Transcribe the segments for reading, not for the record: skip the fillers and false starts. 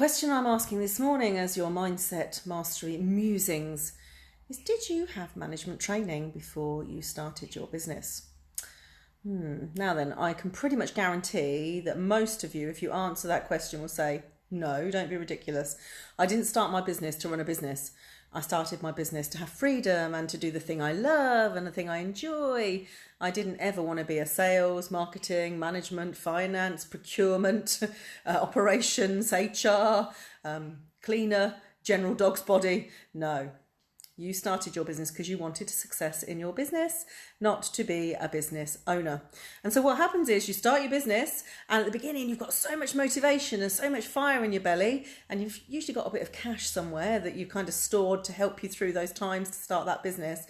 question I'm asking this morning as your Mindset Mastery musings is, did you have management training before you started your business? Now then, I can pretty much guarantee that most of you, if you answer that question, will say, no, don't be ridiculous. I didn't start my business to run a business. I started my business to have freedom and to do the thing I love and the thing I enjoy. I didn't ever want to be a sales, marketing, management, finance, procurement, operations, HR, cleaner, general dog's body. No. You started your business because you wanted success in your business, not to be a business owner. And so what happens is you start your business, and at the beginning you've got so much motivation and so much fire in your belly, and you've usually got a bit of cash somewhere that you kind of stored to help you through those times to start that business,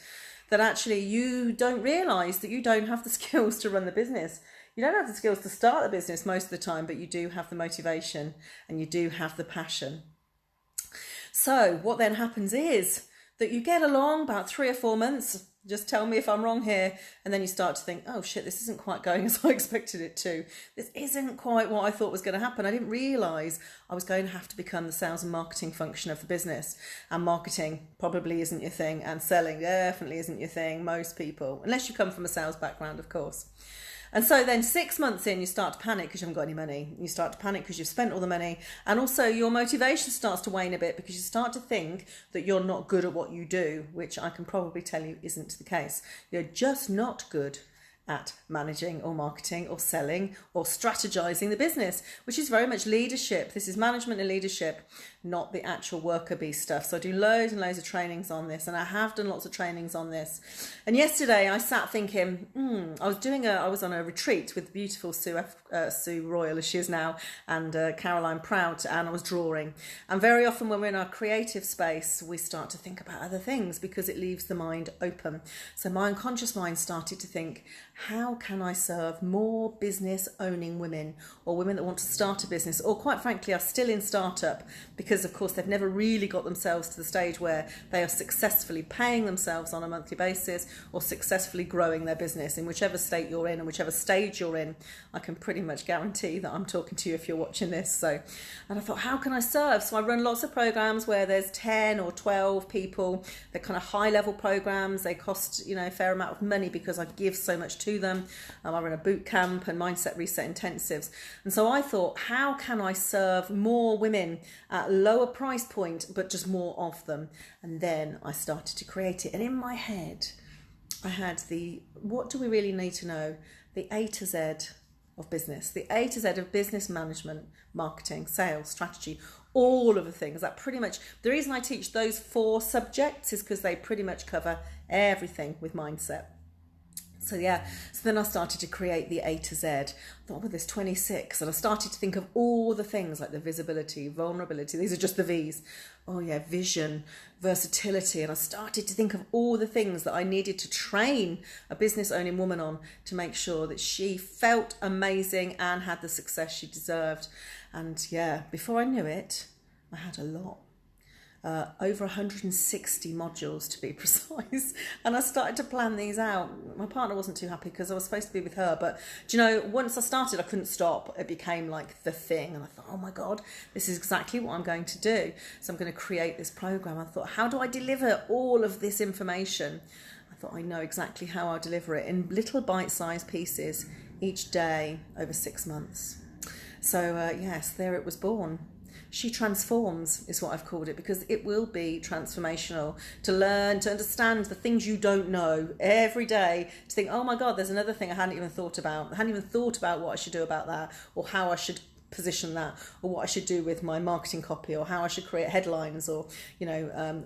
that actually you don't realise that you don't have the skills to run the business. You don't have the skills to start the business most of the time, but you do have the motivation and you do have the passion. So what then happens is that you get along about 3 or 4 months, just tell me if I'm wrong here, and then you start to think, oh shit, this isn't quite going as I expected it to. This isn't quite what I thought was going to happen. I didn't realise I was going to have to become the sales and marketing function of the business. And marketing probably isn't your thing, and selling definitely isn't your thing, most people, unless you come from a sales background, of course. And so then 6 months in, you start to panic because you haven't got any money. You start to panic because you've spent all the money. And also your motivation starts to wane a bit because you start to think that you're not good at what you do, which I can probably tell you isn't the case. You're just not good at managing or marketing or selling or strategizing the business, which is very much leadership. This is management and leadership, not the actual worker bee stuff. So I do loads and loads of trainings on this, and I have done lots of trainings on this. And yesterday I sat thinking, I was on a retreat with beautiful Sue Royal, as she is now, and Caroline Prout, and I was drawing. And very often when we're in our creative space, we start to think about other things because it leaves the mind open. So my unconscious mind started to think, how can I serve more business owning women, or women that want to start a business, or quite frankly are still in startup because of course they've never really got themselves to the stage where they are successfully paying themselves on a monthly basis or successfully growing their business. In whichever state you're in and whichever stage you're in, I can pretty much guarantee that I'm talking to you if you're watching this. And I thought, how can I serve? So I run lots of programs where there's 10 or 12 people. They're kind of high level programs. They cost a fair amount of money because I give so much to them. I run a boot camp and mindset reset intensives. And so I thought, how can I serve more women at a lower price point, but just more of them? And then I started to create it. And in my head, I had what do we really need to know? The A to Z of business, the A to Z of business management, marketing, sales, strategy, all of the things. That pretty much, the reason I teach those 4 subjects is because they pretty much cover everything with mindset. So then I started to create the A to Z. I thought, there's 26. And I started to think of all the things like the visibility, vulnerability. These are just the V's. Vision, versatility. And I started to think of all the things that I needed to train a business owning woman on to make sure that she felt amazing and had the success she deserved. And before I knew it, I had a lot. Over 160 modules to be precise, and I started to plan these out. My partner wasn't too happy because I was supposed to be with her, but once I started I couldn't stop. It became like the thing, and I thought, oh my god, this is exactly what I'm going to do. So I'm going to create this program. I thought, how do I deliver all of this information? I thought, I know exactly how I'll deliver it in little bite-sized pieces each day over 6 months. So there it was born. She Transforms is what I've called it, because it will be transformational to learn, to understand the things you don't know every day, to think, oh my God, there's another thing I hadn't even thought about. I hadn't even thought about what I should do about that, or how I should position that, or what I should do with my marketing copy, or how I should create headlines, or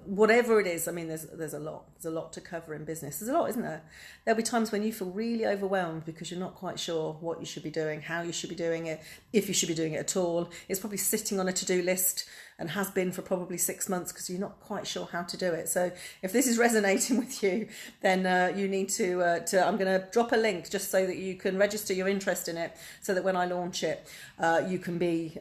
whatever it is. I mean, there's a lot to cover in business. There's a lot, isn't there? There'll be times when you feel really overwhelmed because you're not quite sure what you should be doing, how you should be doing it, if you should be doing it at all. It's probably sitting on a to-do list and has been for probably 6 months because you're not quite sure how to do it. So if this is resonating with you, then you need to I'm going to drop a link just so that you can register your interest in it, so that when I launch it, you can be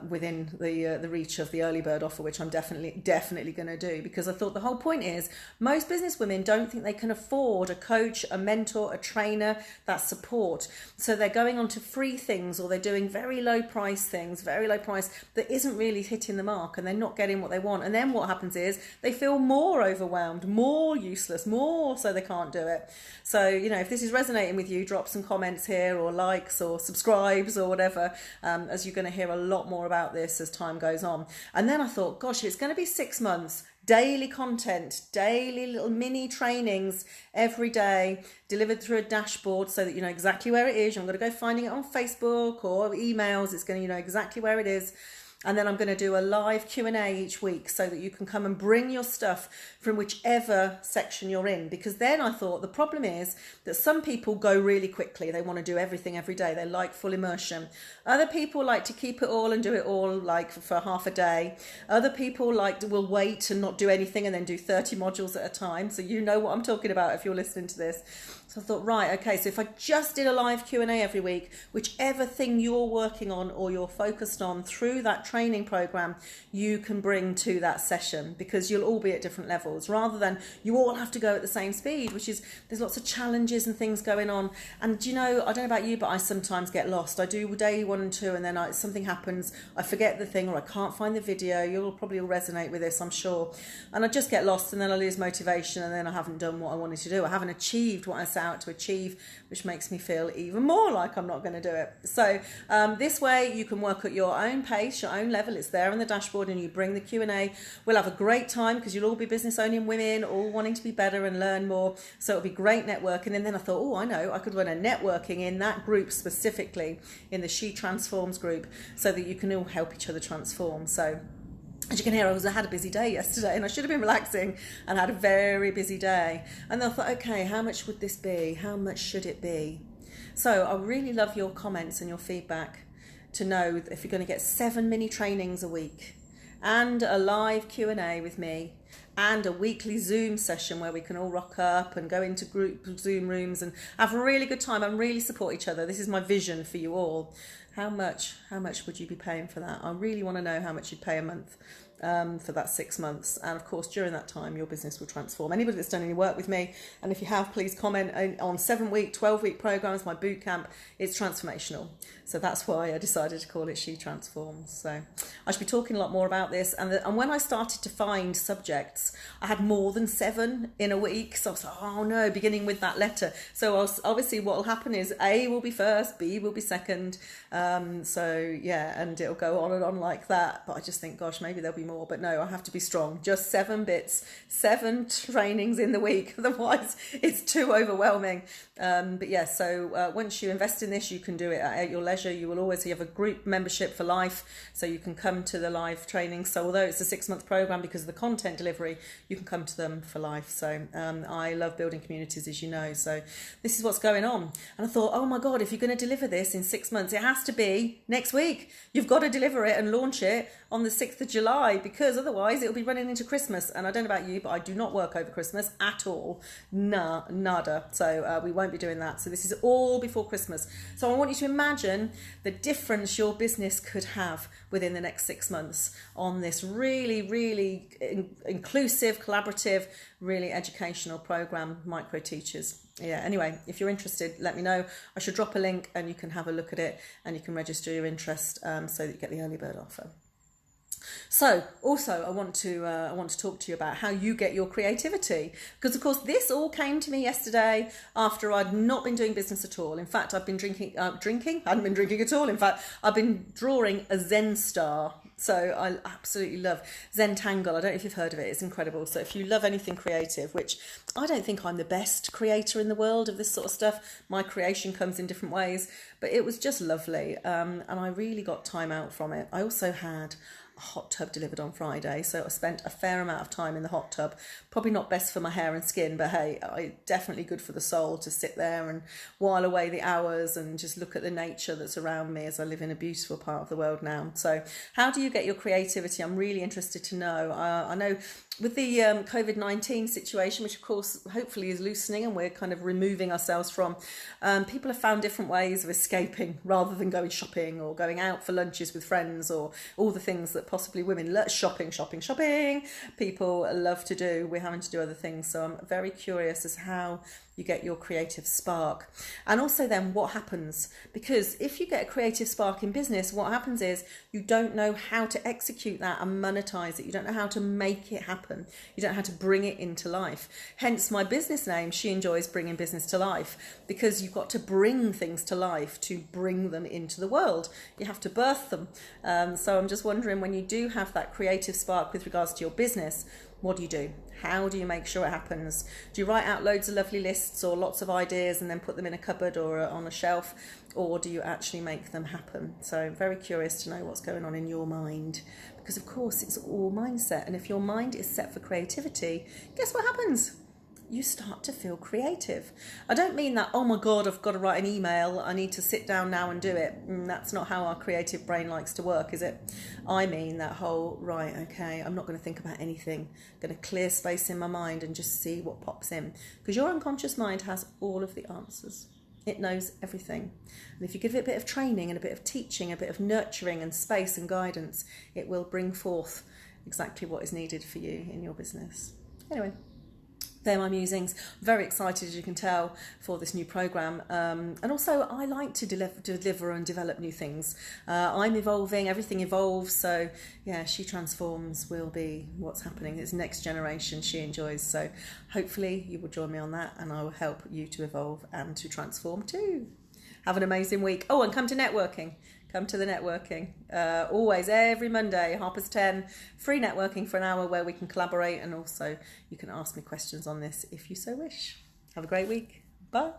within the reach of the early bird offer, which I'm definitely going to do, because I thought the whole point is most business women don't think they can afford a coach, a mentor, a trainer, that support. So they're going on to free things, or they're doing very low price things, very low price that isn't really hitting the mark, and they're not getting what they want. And then what happens is they feel more overwhelmed, more useless, more so they can't do it. So, you know, if this is resonating with you, drop some comments here, or likes, or subscribes, or whatever, as you're going to hear a lot more about this as time goes on. And then I thought, gosh, it's going to be 6 months, daily content, daily little mini trainings every day, delivered through a dashboard so that you know exactly where it is. I'm going to go finding it on Facebook or emails. It's going to, you know, exactly where it is. And then I'm going to do a live Q&A each week so that you can come and bring your stuff from whichever section you're in. Because then I thought the problem is that some people go really quickly. They want to do everything every day. They like full immersion. Other people like to keep it all and do it all like for half a day. Other people will wait and not do anything and then do 30 modules at a time. So you know what I'm talking about if you're listening to this. So I thought, right, okay, so if I just did a live Q&A every week, whichever thing you're working on or you're focused on through that training program, you can bring to that session, because you'll all be at different levels, rather than you all have to go at the same speed, which is, there's lots of challenges and things going on. And you know, I don't know about you, but I sometimes get lost. I do day 1 and 2, and then something happens, I forget the thing, or I can't find the video. You'll probably all resonate with this, I'm sure. And I just get lost, and then I lose motivation, and then I haven't done what I wanted to do. I haven't achieved what I set out to achieve, which makes me feel even more like I'm not going to do it. So this way you can work at your own pace, your own level. It's there on the dashboard, and you bring the Q&A. We'll have a great time, because you'll all be business owning women, all wanting to be better and learn more. So it'll be great networking. And then I thought, oh, I know, I could run a networking in that group, specifically in the She Transforms group, so that you can all help each other transform. So as you can hear, I had a busy day yesterday, and I should have been relaxing, and had a very busy day. And I thought, okay, how much would this be? How much should it be? So I really love your comments and your feedback to know if you're going to get 7 mini trainings a week, and a live Q&A with me, and a weekly Zoom session where we can all rock up and go into group Zoom rooms and have a really good time and really support each other. This is my vision for you all. How much would you be paying for that? I really want to know how much you'd pay a month for that 6 months. And of course, during that time, your business will transform. Anybody that's done any work with me, and if you have, please comment on 7-week, 12-week programs, my boot camp. It's transformational. So that's why I decided to call it She Transforms. So I should be talking a lot more about this. And when I started to find subjects, I had more than 7 in a week. So I was like, oh no, beginning with that letter. So obviously what will happen is A will be first, B will be second. So yeah, and it'll go on and on like that. But I just think, gosh, maybe there'll be more. But no, I have to be strong. Just 7 bits, 7 trainings in the week. Otherwise, it's too overwhelming. But yeah, so once you invest in this, you can do it at your leisure. You will always have a group membership for life, so you can come to the live training. So although it's a 6-month program, because of the content delivery, you can come to them for life. So I love building communities, as you know. So this is what's going on. And I thought, oh my God, if you're going to deliver this in 6 months, it has to be next week. You've got to deliver it and launch it on the 6th of July, because otherwise it'll be running into Christmas. And I don't know about you, but I do not work over Christmas at all. Nada. So we won't be doing that. So this is all before Christmas. So I want you to imagine the difference your business could have within the next 6 months on this really, really inclusive, collaborative, really educational program, Micro Teachers. Yeah, anyway, if you're interested, let me know. I should drop a link and you can have a look at it, and you can register your interest so that you get the early bird offer. So also I want to talk to you about how you get your creativity, because of course this all came to me yesterday after I'd not been doing business at all. In fact, I've been drinking, I hadn't been drinking at all. In fact, I've been drawing a Zen star. So I absolutely love Zentangle. I don't know if you've heard of it. It's incredible. So if you love anything creative, which I don't think I'm the best creator in the world of this sort of stuff, my creation comes in different ways, but it was just lovely. And I really got time out from it. I also had a hot tub delivered on Friday, so I spent a fair amount of time in the hot tub. Probably not best for my hair and skin, but hey, definitely good for the soul to sit there and while away the hours and just look at the nature that's around me as I live in a beautiful part of the world now. So how do you get your creativity? I'm really interested to know. I know with the COVID-19 situation, which of course hopefully is loosening and we're kind of removing ourselves from, people have found different ways of escaping rather than going shopping or going out for lunches with friends or all the things that possibly women love. Shopping people love to do. We're having to do other things. So I'm very curious as how you get your creative spark. And also then what happens, because if you get a creative spark in business, what happens is you don't know how to execute that and monetize it. You don't know how to make it happen. You don't know how to bring it into life. Hence my business name, She Enjoys Bringing Business to Life, because you've got to bring things to life to bring them into the world. You have to birth them. So I'm just wondering, when you do have that creative spark with regards to your business, what do? How do you make sure it happens? Do you write out loads of lovely lists or lots of ideas and then put them in a cupboard or on a shelf? Or do you actually make them happen? So I'm very curious to know what's going on in your mind, because of course it's all mindset. And if your mind is set for creativity, guess what happens? You start to feel creative. I don't mean that, oh my God, I've got to write an email, I need to sit down now and do it. That's not how our creative brain likes to work, is it? I mean that whole, right, okay, I'm not going to think about anything. I'm going to clear space in my mind and just see what pops in. Because your unconscious mind has all of the answers. It knows everything. And if you give it a bit of training and a bit of teaching, a bit of nurturing and space and guidance, it will bring forth exactly what is needed for you in your business. Anyway, they're my musings. Very excited, as you can tell, for this new programme. And also, I like to deliver and develop new things. I'm evolving, everything evolves. So, yeah, She Transforms will be what's happening. It's next generation She Enjoys. So, hopefully, you will join me on that and I will help you to evolve and to transform too. Have an amazing week. Oh, and come to networking. Come to the networking. Always, every Monday, 10:30, free networking for an hour where we can collaborate, and also you can ask me questions on this if you so wish. Have a great week. Bye.